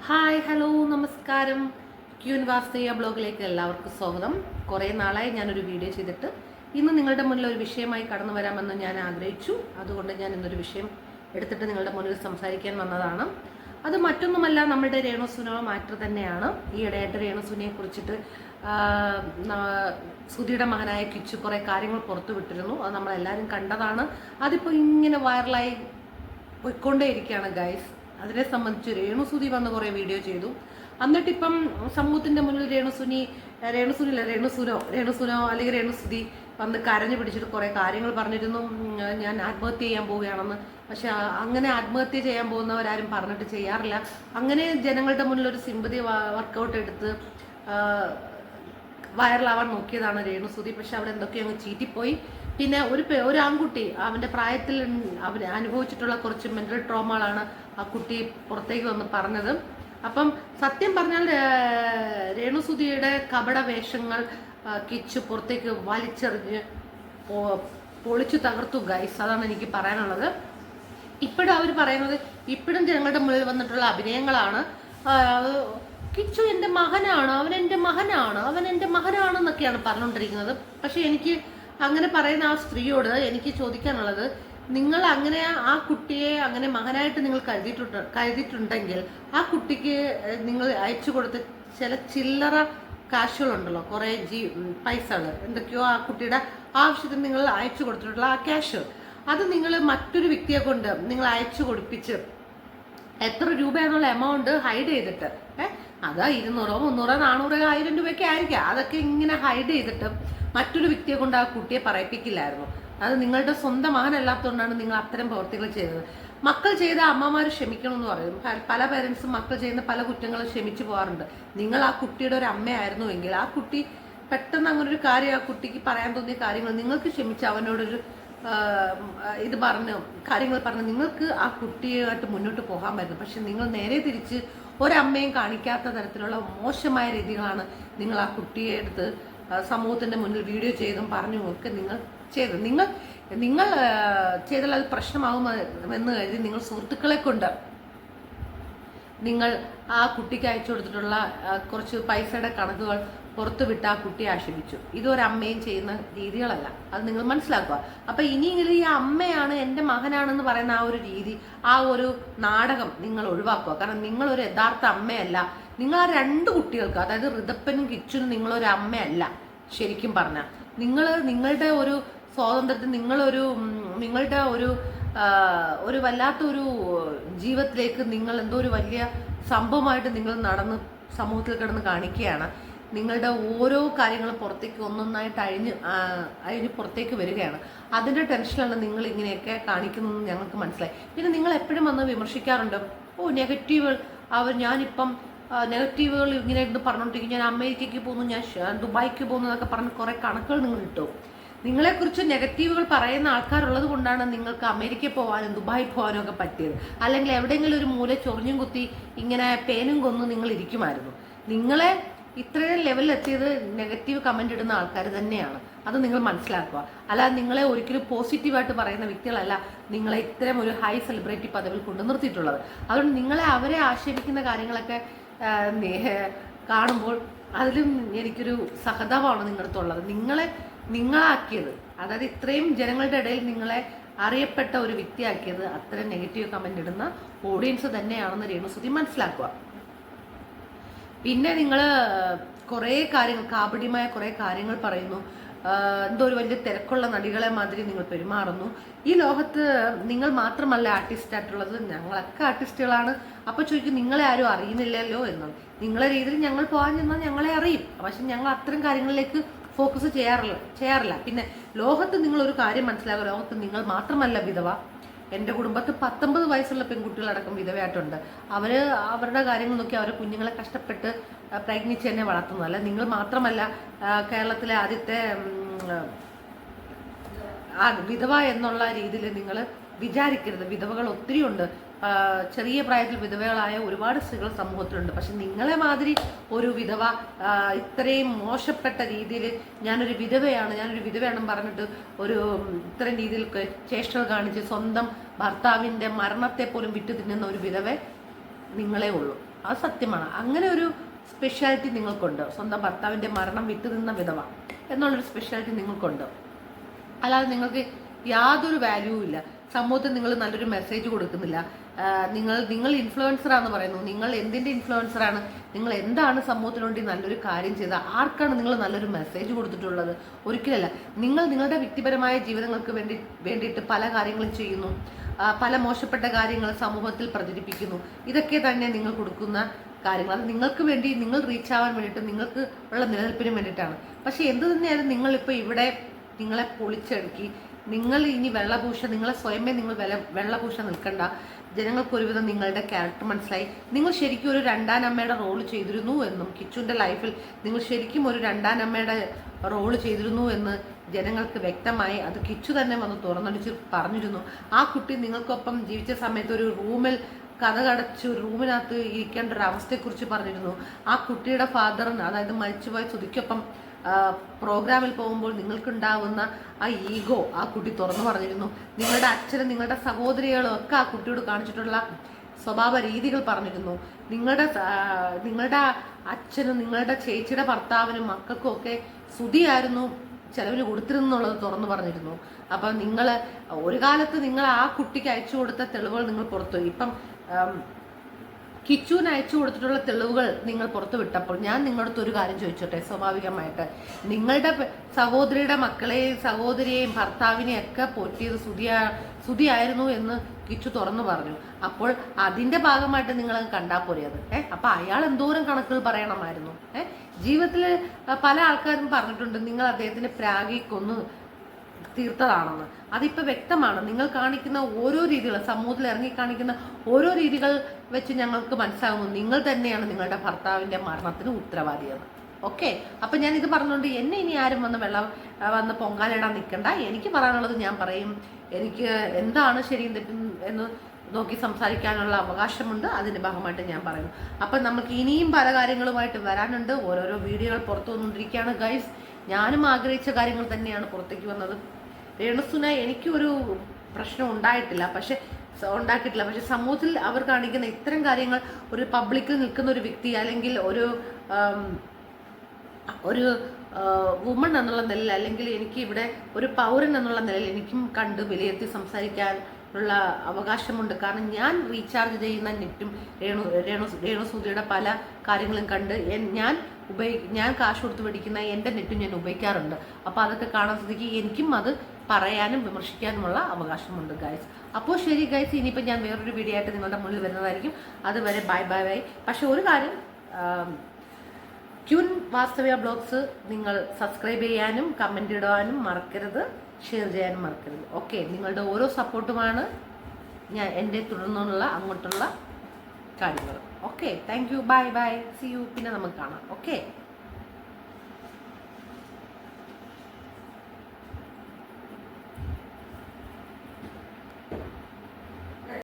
Hi hello നമസ്കാരം. Queen വാസ്തയ്യ ബ്ലോഗിലേക്ക് എല്ലാവർക്കും സ്വാഗതം. കുറേ നാളായി ഞാനൊരു വീഡിയോ ചെയ്തിട്ട് ഇന്ന് നിങ്ങളുടെ മുന്നിൽ ഒരു വിഷയമായി കടന്നു വരാമെന്ന് ഞാൻ ആഗ്രഹിച്ചു. അതുകൊണ്ട് ഞാൻ ഇന്നൊരു വിഷയം എടുത്തിട്ട് നിങ്ങളുടെ മുന്നിൽ സംസാരിക്കാൻ വന്നതാണ്. അത് മറ്റൊന്നുമല്ല, നമ്മുടെ രേണുസുന മാറ്റർ തന്നെയാണ്. ഈയിടെയായിട്ട് രേണുസുനയെ കുറിച്ചിട്ട് സുധിയുടെ മകനായ കിച്ചു കുറേ കാര്യങ്ങൾ പുറത്തു വിട്ടിരുന്നു. അത് നമ്മളെല്ലാവരും കണ്ടതാണ്. അതിപ്പോൾ ഇങ്ങനെ വൈറലായി പോയിക്കൊണ്ടേയിരിക്കുകയാണ് ഗൈസ്. അതിനെ സംബന്ധിച്ച് രേണുസുതി വന്ന് കുറേ വീഡിയോ ചെയ്തു. എന്നിട്ടിപ്പം സമൂഹത്തിന്റെ മുന്നിൽ രേണുസുനോ അല്ലെങ്കിൽ രേണുസുതി വന്ന് കരഞ്ഞു പിടിച്ചിട്ട് കുറേ കാര്യങ്ങൾ പറഞ്ഞിരുന്നു. ഞാൻ ആത്മഹത്യ ചെയ്യാൻ പോവുകയാണെന്ന്. പക്ഷെ അങ്ങനെ ആത്മഹത്യ ചെയ്യാൻ പോകുന്നവരാരും പറഞ്ഞിട്ട് ചെയ്യാറില്ല. അങ്ങനെ ജനങ്ങളുടെ മുന്നിൽ ഒരു സിമ്പതി വർക്കൗട്ട് എടുത്ത് വൈറലാവാൻ നോക്കിയതാണ് രേണുസുതി. പക്ഷെ അവിടെ എന്തൊക്കെയോ അങ്ങ് ചീറ്റിപ്പോയി. പിന്നെ ഒരു ആൺകുട്ടി അവന്റെ പ്രായത്തിൽ അവൻ അനുഭവിച്ചിട്ടുള്ള കുറച്ച് മെന്റൽ ട്രോമകളാണ് ആ കുട്ടി പുറത്തേക്ക് വന്ന് പറഞ്ഞത്. അപ്പം സത്യം പറഞ്ഞാൽ രേണുസുതിയുടെ കപട വേഷങ്ങൾ കിച്ചു പുറത്തേക്ക് വലിച്ചെറിഞ്ഞ് പൊളിച്ചു തകർത്തു ഗൈസ്. അതാണ് എനിക്ക് പറയാനുള്ളത്. ഇപ്പോഴും അവർ പറയുന്നത് ഇപ്പോഴും ജനങ്ങളുടെ മുന്നിൽ വന്നിട്ടുള്ള അഭിനയങ്ങളാണ്. കിച്ചു എൻ്റെ മകനാണ്, അവൻ എൻ്റെ മകനാണെന്നൊക്കെയാണ് പറഞ്ഞുകൊണ്ടിരിക്കുന്നത്. പക്ഷെ എനിക്ക് അങ്ങനെ പറയുന്ന ആ സ്ത്രീയോട് എനിക്ക് ചോദിക്കാനുള്ളത്, നിങ്ങൾ അങ്ങനെ ആ കുട്ടിയെ അങ്ങനെ മകനായിട്ട് നിങ്ങൾ കരുതിയിട്ടുണ്ടെങ്കിൽ ആ കുട്ടിക്ക് നിങ്ങൾ അയച്ചു കൊടുത്ത ചില ചില്ലറ കാശുകളുണ്ടല്ലോ, കുറേ പൈസകൾ എന്തൊക്കെയോ ആ കുട്ടിയുടെ ആവശ്യത്തിന് നിങ്ങൾ അയച്ചു കൊടുത്തിട്ടുള്ള ആ ക്യാഷ്, അത് നിങ്ങൾ മറ്റൊരു വ്യക്തിയെ കൊണ്ട് നിങ്ങൾ അയച്ചു കൊടുപ്പിച്ച് എത്ര രൂപയെന്നുള്ള എമൗണ്ട് ഹൈഡ് ചെയ്തിട്ട് അതാ 200, 300, 400, 1000 രൂപയൊക്കെ ആയിരിക്കാം, അതൊക്കെ ഇങ്ങനെ ഹൈഡ് ചെയ്തിട്ട് മറ്റൊരു വ്യക്തിയെ കൊണ്ട് ആ കുട്ടിയെ പറയിപ്പിക്കില്ലായിരുന്നു. അത് നിങ്ങളുടെ സ്വന്തം മകനല്ലാത്തതുകൊണ്ടാണ് നിങ്ങൾ അത്തരം പ്രവർത്തികൾ ചെയ്തത്. മക്കൾ ചെയ്ത അമ്മമാർ ക്ഷമിക്കണമെന്ന് പറയും. പല പേരൻസും മക്കൾ ചെയ്യുന്ന പല കുറ്റങ്ങളും ക്ഷമിച്ചു പോകാറുണ്ട്. നിങ്ങൾ ആ കുട്ടിയുടെ ഒരു അമ്മയായിരുന്നുവെങ്കിൽ ആ കുട്ടി പെട്ടെന്ന് അങ്ങനെ ഒരു കാര്യം ആ കുട്ടിക്ക് പറയാൻ തോന്നിയ കാര്യങ്ങൾ നിങ്ങൾക്ക് ക്ഷമിച്ച് അവനോടൊരു കാര്യങ്ങൾ പറഞ്ഞ് നിങ്ങൾക്ക് ആ കുട്ടിയായിട്ട് മുന്നോട്ട് പോകാമായിരുന്നു. പക്ഷെ നിങ്ങൾ നേരെ തിരിച്ച് ഒരമ്മയും കാണിക്കാത്ത തരത്തിലുള്ള മോശമായ രീതികളാണ് നിങ്ങൾ ആ കുട്ടിയെ എടുത്ത് സമൂഹത്തിന്റെ മുന്നിൽ വീഡിയോ ചെയ്തും പറഞ്ഞു ഒക്കെ നിങ്ങൾ ചെയ്തത്. നിങ്ങൾ ചെയ്താൽ അത് പ്രശ്നമാകുമെന്ന് കരുതി നിങ്ങൾ സുഹൃത്തുക്കളെ കൊണ്ട് നിങ്ങൾ ആ കുട്ടിക്ക് അയച്ചു കൊടുത്തിട്ടുള്ള കുറച്ച് പൈസയുടെ കണക്കുകൾ പുറത്തുവിട്ട് ആ കുട്ടിയെ ആക്ഷേപിച്ചു. ഇതൊരമ്മയും ചെയ്യുന്ന രീതികളല്ല, അത് നിങ്ങൾ മനസ്സിലാക്കുക. അപ്പൊ ഇനിയെങ്കിലും ഈ അമ്മയാണ് എൻ്റെ മകനാണെന്ന് പറയുന്ന ആ ഒരു രീതി, ആ ഒരു നാടകം നിങ്ങൾ ഒഴിവാക്കുക. കാരണം നിങ്ങളൊരു യഥാർത്ഥ അമ്മയല്ല. നിങ്ങൾ ആ 2 കുട്ടികൾക്ക്, അതായത് ഋതപ്പനും കിച്ചുനും നിങ്ങളൊരു അമ്മയല്ല. ശരിക്കും പറഞ്ഞാൽ നിങ്ങളുടെ ഒരു സ്വാതന്ത്ര്യത്തിൽ നിങ്ങളുടെ ഒരു വല്ലാത്തൊരു ജീവിതത്തിലേക്ക് നിങ്ങൾ എന്തോ ഒരു വലിയ സംഭവമായിട്ട് നിങ്ങൾ നടന്ന് സമൂഹത്തിൽ കിടന്ന് കാണിക്കുകയാണ്. നിങ്ങളുടെ ഓരോ കാര്യങ്ങളും പുറത്തേക്ക് ഒന്നൊന്നായിട്ട് അഴിഞ്ഞ് പുറത്തേക്ക് വരികയാണ്. അതിൻ്റെ ടെൻഷനാണ് നിങ്ങൾ ഇങ്ങനെയൊക്കെ കാണിക്കുന്നതെന്ന് ഞങ്ങൾക്ക് മനസ്സിലായി. പിന്നെ നിങ്ങൾ എപ്പോഴും വന്ന് വിമർശിക്കാറുണ്ട്, നെഗറ്റീവുകൾ ഞാനിപ്പം നെഗറ്റീവുകൾ ഇങ്ങനെ ഇരുന്ന് പറഞ്ഞുകൊണ്ടിരിക്കും, ഞാൻ അമേരിക്കയ്ക്ക് പോകുന്നു, ഞാൻ ദുബായിക്ക് പോകുന്നു എന്നൊക്കെ പറഞ്ഞ് കുറേ കണക്കുകൾ നിങ്ങൾ ഇട്ടു. നിങ്ങളെക്കുറിച്ച് നെഗറ്റീവുകൾ പറയുന്ന ആൾക്കാരുള്ളത് കൊണ്ടാണ് നിങ്ങൾക്ക് അമേരിക്കയിൽ പോകാനും ദുബായിൽ പോകാനും ഒക്കെ പറ്റിയത്. അല്ലെങ്കിൽ എവിടെയെങ്കിലും ഒരു മൂല ചൊറിഞ്ഞും കുത്തി ഇങ്ങനെ പേനും കൊന്ന് നിങ്ങൾ ഇരിക്കുമായിരുന്നു. നിങ്ങളെ ഇത്രയും ലെവലിൽ എത്തിയത് നെഗറ്റീവ് കമന്റ് ഇടുന്ന ആൾക്കാർ തന്നെയാണ്. അത് നിങ്ങൾ മനസ്സിലാക്കുക. അല്ലാതെ നിങ്ങളെ ഒരിക്കലും പോസിറ്റീവായിട്ട് പറയുന്ന വ്യക്തികളല്ല നിങ്ങളെ ഇത്തരം ഒരു ഹൈ സെലിബ്രിറ്റി പദവിയിൽ കൊണ്ടു നിർത്തിയിട്ടുള്ളത്. അതുകൊണ്ട് അവരെ ആക്ഷേപിക്കുന്ന കാര്യങ്ങളൊക്കെ കാണുമ്പോൾ അതിലും എനിക്കൊരു സഹതാപമാണ് നിങ്ങളടുത്തുള്ളത്. നിങ്ങളാക്കിയത്, അതായത് ഇത്രയും ജനങ്ങളുടെ ഇടയിൽ നിങ്ങളെ അറിയപ്പെട്ട ഒരു വ്യക്തിയാക്കിയത് അത്തരം നെഗറ്റീവ് കമന്റ് ഇടുന്ന ഓഡിയൻസ് തന്നെയാണെന്ന് രേണുസുതി മനസ്സിലാക്കുക. പിന്നെ നിങ്ങൾ കുറേ കാര്യങ്ങൾ, കാപട്യമായ കുറേ കാര്യങ്ങൾ പറയുന്നു. എന്തോ ഒരു വലിയ തിരക്കുള്ള നടികളെ മാതിരി നിങ്ങൾ പെരുമാറുന്നു. ഈ ലോകത്ത് നിങ്ങൾ മാത്രമല്ല ആർട്ടിസ്റ്റായിട്ടുള്ളത്, ഞങ്ങളൊക്കെ ആർട്ടിസ്റ്റുകളാണ്. അപ്പോൾ ചോദിക്കും നിങ്ങളെ ആരും അറിയുന്നില്ലല്ലോ എന്നാണ്. നിങ്ങളെ രീതിയിൽ ഞങ്ങൾ പോകാൻ ചെന്നാൽ ഞങ്ങളെ അറിയും. പക്ഷെ ഞങ്ങൾ അത്തരം കാര്യങ്ങളിലേക്ക് ഫോക്കസ് ചെയ്യാറില്ല. പിന്നെ ലോകത്ത് നിങ്ങളൊരു കാര്യം മനസ്സിലാക്കുക, ലോകത്ത് നിങ്ങൾ മാത്രമല്ല വിധവ. എൻ്റെ കുടുംബത്തിൽ 19 വയസ്സുള്ള പെൺകുട്ടികളടക്കം വിധവയായിട്ടുണ്ട്. അവരുടെ കാര്യങ്ങൾ നോക്കി അവരുടെ കുഞ്ഞുങ്ങളെ കഷ്ടപ്പെട്ട് പ്രയത്നിച്ച് തന്നെ വളർത്തുന്നതല്ല. നിങ്ങൾ മാത്രമല്ല കേരളത്തിലെ ആദ്യത്തെ വിധവ എന്നുള്ള രീതിയിൽ നിങ്ങൾ വിചാരിക്കരുത്. വിധവകൾ ഒത്തിരി ഉണ്ട്. ചെറിയ പ്രായത്തിൽ വിധവകളായ ഒരുപാട് സ്ത്രീകൾ സമൂഹത്തിലുണ്ട്. പക്ഷെ നിങ്ങളെ മാതിരി ഒരു വിധവ ഇത്രയും മോശപ്പെട്ട രീതിയിൽ ഞാനൊരു വിധവയാണെന്ന് പറഞ്ഞിട്ട് ഇത്തരം രീതിയിൽ ചേഷ്ടകൾ കാണിച്ച് സ്വന്തം ഭർത്താവിൻ്റെ മരണത്തെ പോലും വിട്ടു തിന്നുന്ന ഒരു വിധവ നിങ്ങളെ ഉള്ളൂ. അത് സത്യമാണ്. അങ്ങനെ ഒരു സ്പെഷ്യാലിറ്റി നിങ്ങൾക്കുണ്ട്. സ്വന്തം ഭർത്താവിൻ്റെ മരണം വിട്ടുനിന്ന വിധവ എന്നുള്ളൊരു സ്പെഷ്യാലിറ്റി നിങ്ങൾക്കുണ്ട്. അല്ലാതെ നിങ്ങൾക്ക് യാതൊരു വാല്യൂവും ഇല്ല. സമൂഹത്തിൽ നിങ്ങൾ നല്ലൊരു മെസ്സേജ് കൊടുക്കുന്നില്ല. നിങ്ങൾ ഇൻഫ്ലുവൻസറാന്ന് പറയുന്നു. നിങ്ങൾ എന്തിൻ്റെ ഇൻഫ്ലുവൻസറാണ്? നിങ്ങൾ എന്താണ് സമൂഹത്തിന് വേണ്ടി നല്ലൊരു കാര്യം ചെയ്തത്? ആർക്കാണ് നിങ്ങൾ നല്ലൊരു മെസ്സേജ് കൊടുത്തിട്ടുള്ളത്? ഒരിക്കലല്ല. നിങ്ങൾ നിങ്ങളുടെ വ്യക്തിപരമായ ജീവിതങ്ങൾക്ക് വേണ്ടിയിട്ട് പല കാര്യങ്ങളും ചെയ്യുന്നു. പല മോശപ്പെട്ട കാര്യങ്ങൾ സമൂഹത്തിൽ പ്രചരിപ്പിക്കുന്നു. ഇതൊക്കെ തന്നെ നിങ്ങൾ കൊടുക്കുന്ന കാര്യങ്ങൾ. അത് നിങ്ങൾക്ക് വേണ്ടി, നിങ്ങൾ റീച്ച് ആവാൻ വേണ്ടിയിട്ട്, നിങ്ങൾക്ക് ഉള്ള നിലനിൽപ്പിന് വേണ്ടിയിട്ടാണ്. പക്ഷെ എന്ത് തന്നെയായാലും നിങ്ങളിപ്പോൾ ഇവിടെ നിങ്ങളെ പൊളിച്ചടുക്കി, നിങ്ങൾ ഇനി നിങ്ങളെ സ്വയമേ നിങ്ങൾ വെള്ളപൂശ നിൽക്കണ്ട. ജനങ്ങൾക്ക് ഒരുവിധം നിങ്ങളുടെ ക്യാരക്ടർ മനസ്സിലായി. നിങ്ങൾ ശരിക്കും ഒരു രണ്ടാനമ്മയുടെ റോള് ചെയ്തിരുന്നു എന്നും, കിച്ചുവിൻ്റെ ലൈഫിൽ നിങ്ങൾ ശരിക്കും ഒരു രണ്ടാനമ്മയുടെ റോള് ചെയ്തിരുന്നു എന്ന് ജനങ്ങൾക്ക് വ്യക്തമായി. അത് കിച്ചു തന്നെ വന്ന് തുറന്നടിച്ച് പറഞ്ഞിരുന്നു. ആ കുട്ടി നിങ്ങൾക്കൊപ്പം ജീവിച്ച സമയത്ത് ഒരു റൂമിൽ കടച്ച് റൂമിനകത്ത് ഇരിക്കേണ്ട ഒരു അവസ്ഥയെക്കുറിച്ച് പറഞ്ഞിരുന്നു. ആ കുട്ടിയുടെ ഫാദറിന്, അതായത് മരിച്ചുപോയ സുധിക്കൊപ്പം പ്രോഗ്രാമിൽ പോകുമ്പോൾ നിങ്ങൾക്കുണ്ടാവുന്ന ആ ഈഗോ ആ കുട്ടി തുറന്നു പറഞ്ഞിരുന്നു. നിങ്ങളുടെ അച്ഛനും നിങ്ങളുടെ സഹോദരികളും ഒക്കെ ആ കുട്ടിയോട് കാണിച്ചിട്ടുള്ള സ്വഭാവ രീതികൾ പറഞ്ഞിരുന്നു. നിങ്ങളുടെ അച്ഛനും നിങ്ങളുടെ ചേച്ചിയുടെ ഭർത്താവിനും മക്കൾക്കും ഒക്കെ സുധിയായിരുന്നു ചെലവിന് കൊടുത്തിരുന്നുള്ളത് തുറന്നു പറഞ്ഞിരുന്നു. അപ്പം നിങ്ങൾ ഒരു കാലത്ത് നിങ്ങൾ ആ കുട്ടിക്ക് അയച്ചു കൊടുത്ത തെളിവുകൾ നിങ്ങൾ പുറത്തു, ഇപ്പം കിച്ചുവിന് അയച്ചു കൊടുത്തിട്ടുള്ള തെളിവുകൾ നിങ്ങൾ പുറത്തു വിട്ടപ്പോൾ ഞാൻ നിങ്ങളടുത്ത് ഒരു കാര്യം ചോദിച്ചോട്ടെ. സ്വാഭാവികമായിട്ട് നിങ്ങളുടെ സഹോദരിയുടെ മക്കളെയും സഹോദരിയെയും ഭർത്താവിനെയും ഒക്കെ പോറ്റിയത് സുധിയായിരുന്നു എന്ന് കിച്ചു തുറന്നു പറഞ്ഞു. അപ്പോൾ അതിന്റെ ഭാഗമായിട്ട് നിങ്ങൾ കണ്ടാൽ പോരെ അത്? അപ്പൊ അയാൾ എന്തോരം കണക്കുകൾ പറയണമായിരുന്നു. ജീവിതത്തിൽ പല ആൾക്കാരും പറഞ്ഞിട്ടുണ്ട് നിങ്ങൾ അദ്ദേഹത്തിന് പ്രാഗി കൊന്നു തീർത്തതാണെന്ന്. അതിപ്പോൾ വ്യക്തമാണ്. നിങ്ങൾ കാണിക്കുന്ന ഓരോ രീതികൾ, സമൂഹത്തിൽ ഇറങ്ങി കാണിക്കുന്ന ഓരോ രീതികൾ വെച്ച് ഞങ്ങൾക്ക് മനസ്സിലാകുന്നു നിങ്ങൾ തന്നെയാണ് നിങ്ങളുടെ ഭർത്താവിൻ്റെ മരണത്തിന് ഉത്തരവാദിയെന്ന്. ഓക്കെ, അപ്പം ഞാൻ ഇത് പറഞ്ഞുകൊണ്ട് എന്നെ ഇനി ആരും വന്ന് പൊങ്കാലിടാൻ നിൽക്കണ്ട. എനിക്ക് പറയാനുള്ളത് ഞാൻ പറയും. എനിക്ക് എന്താണ് ശരിയും തെറ്റും എന്ന് നോക്കി സംസാരിക്കാനുള്ള അവകാശമുണ്ട്. അതിൻ്റെ ഭാഗമായിട്ട് ഞാൻ പറയും. അപ്പം നമുക്ക് ഇനിയും പല കാര്യങ്ങളുമായിട്ട് വരാനുണ്ട്. ഓരോരോ വീഡിയോകൾ പുറത്തു വന്നുകൊണ്ടിരിക്കുകയാണ് ഗൈസ്. ഞാനും ആഗ്രഹിച്ച കാര്യങ്ങൾ തന്നെയാണ് പുറത്തേക്ക് വന്നത്. രേണുസുന എനിക്കൊരു പ്രശ്നം ഉണ്ടാക്കിയിട്ടില്ല. പക്ഷെ സമൂഹത്തിൽ അവർ കാണിക്കുന്ന ഇത്തരം കാര്യങ്ങൾ, ഒരു പബ്ലിക്കിൽ നിൽക്കുന്ന ഒരു വ്യക്തി അല്ലെങ്കിൽ ഒരു വുമൺ എന്നുള്ള നിലയിൽ, അല്ലെങ്കിൽ എനിക്ക് ഇവിടെ ഒരു പൗരൻ എന്നുള്ള നിലയിൽ എനിക്കും കണ്ട് വിലയിരുത്തി സംസാരിക്കാനുള്ള അവകാശമുണ്ട്. കാരണം ഞാൻ റീചാർജ് ചെയ്യുന്ന നെറ്റും രേണുസൂതിയുടെ പല കാര്യങ്ങളും കണ്ട് ഞാൻ കാശ് കൊടുത്ത് മേടിക്കുന്ന എൻ്റെ നെറ്റും ഞാൻ ഉപയോഗിക്കാറുണ്ട്. അപ്പോൾ അതൊക്കെ കാണാൻ സ്ഥിതിക്ക് എനിക്കും അത് പറയാനും വിമർശിക്കാനുമുള്ള അവകാശമുണ്ട് ഗൈസ്. അപ്പോൾ ശരി ഗൈസ്, ഇനിയിപ്പോൾ ഞാൻ വേറൊരു വീഡിയോ ആയിട്ട് നിങ്ങളുടെ മുന്നിൽ വരുന്നതായിരിക്കും. അതുവരെ ബൈ ബൈ ബൈ. പക്ഷെ ഒരു കാര്യം, ക്യൂൻ വാസ്തവ്യ ബ്ലോഗ്സ് നിങ്ങൾ സബ്സ്ക്രൈബ് ചെയ്യാനും കമൻ്റ് ഇടാനും മറക്കരുത്, ഷെയർ ചെയ്യാനും മറക്കരുത്. ഓക്കെ, നിങ്ങളുടെ ഓരോ സപ്പോർട്ടുമാണ് ഞാൻ എൻ്റെ തുടർന്നുള്ള അങ്ങോട്ടുള്ള കാര്യങ്ങൾ. Okay, thank you, bye bye, see you. പിന്നെ നമുക്ക് കാണാം. ഓക്കെ.